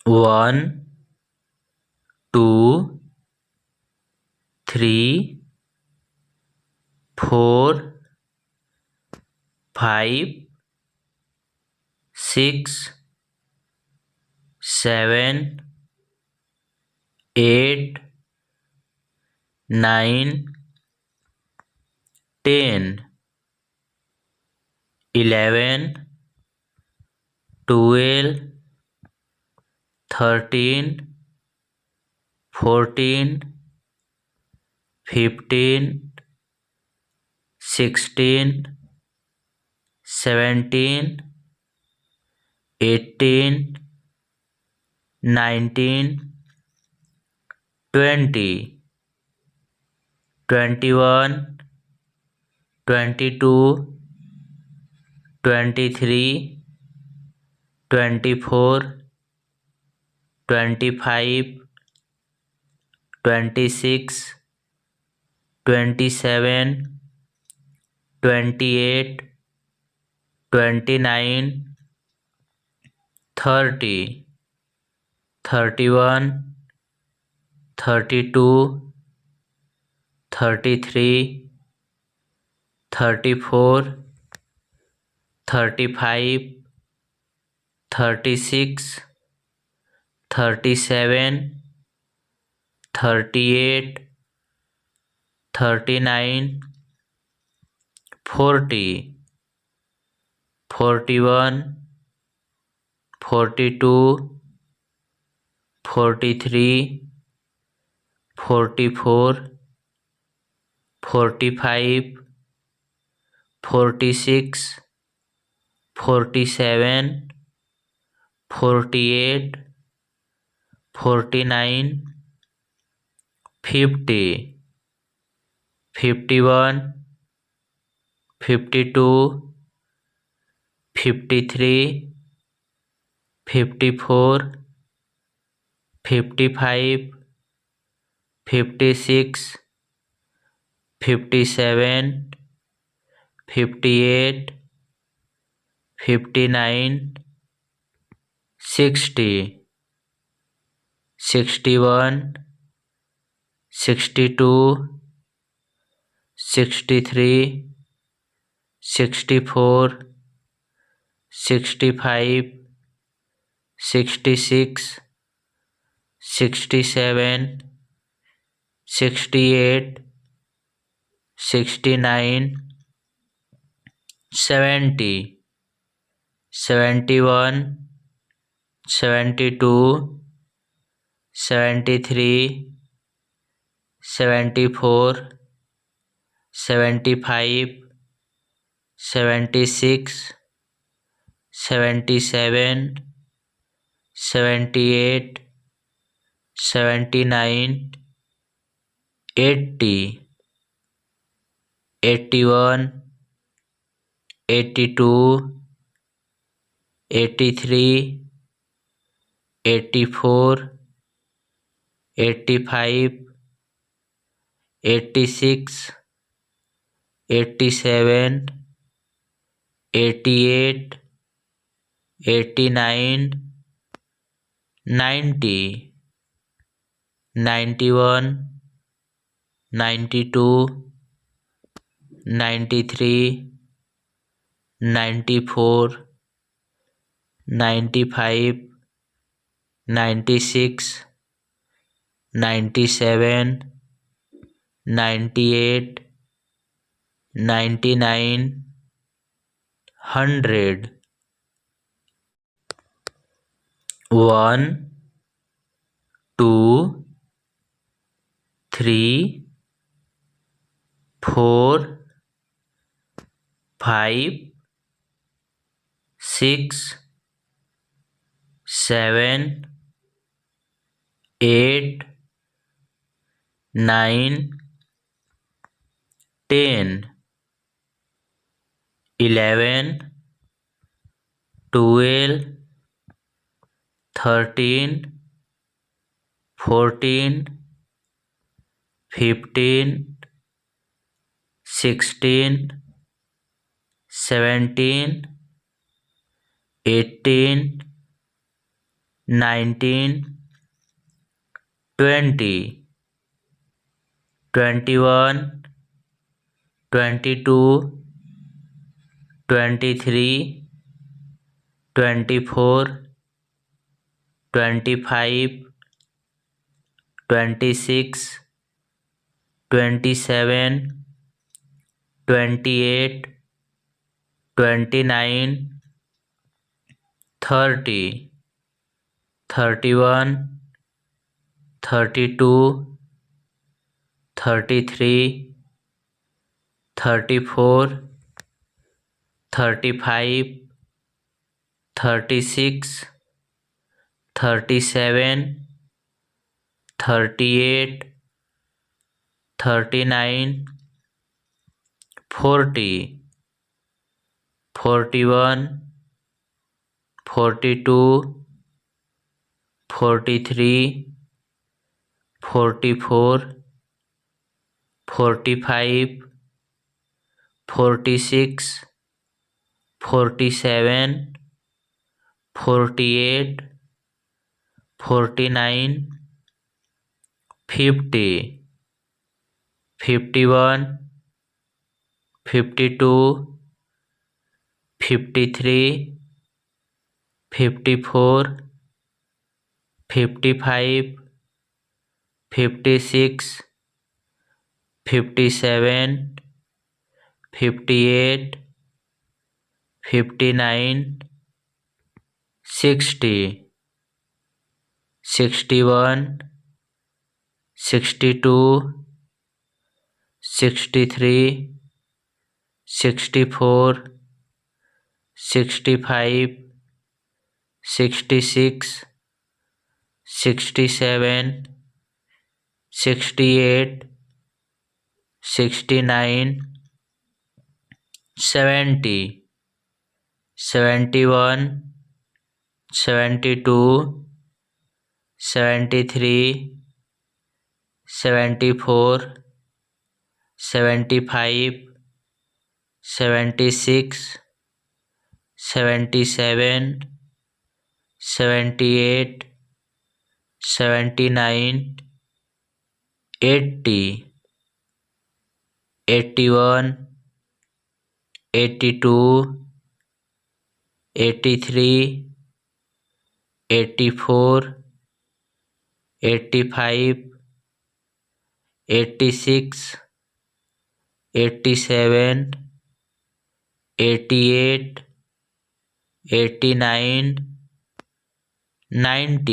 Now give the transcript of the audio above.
1, 2, 3, 4, 5, 6, 7, 8, 9, 10, 11, 12, 13, 14, 15, 16, 17, 18, 19, 20, 21, 22, 23, 24, 25, 26, 27, 28, 29, 30, 31, 32, 33, 34, 35, 36, 37, 38, 39, 40, 41, 42, 43, 44, 45, 46, 47, 48, 49, 50, 51, 52, 53, 54, 55, 56, 57, 58, 59, 60, 61, 62, 63, 64, 65, 66, 67, 68, 69, 70, 71, 72, 73, 74, 75, 76, 77, 78, 79, 80, 81, 82, 83, 84, 85, 86, 87, 88, 89, 90, 91, 92, 93, 94, 95, 96, 97, 98, 99, 100, 1, 2, 3, 4, 5, 6, 7, 8, 9, 10, 11, 12, 13, 14, 15, 16, 17, 18, 19, 20, 21, 22, 23, 24, 25, 26, 27, 28, 29, 30, 31, 32, 33, 34, 35, 36, 37, 38, 39, 40, 41, 42, 43, 44, 45, 46, 47, 48, 49, 50, 51, 52, 53, 54, 55, 56, 57, 58, 59, 60, 61, 62, 63, 64, 65, 66, 67, 68, 69, 70, 71, 72, 73, 74, 75, 76, 77, 78, 79, 80, 81, 82, 83, 84, 85, 86, 87, 88, 89, 90.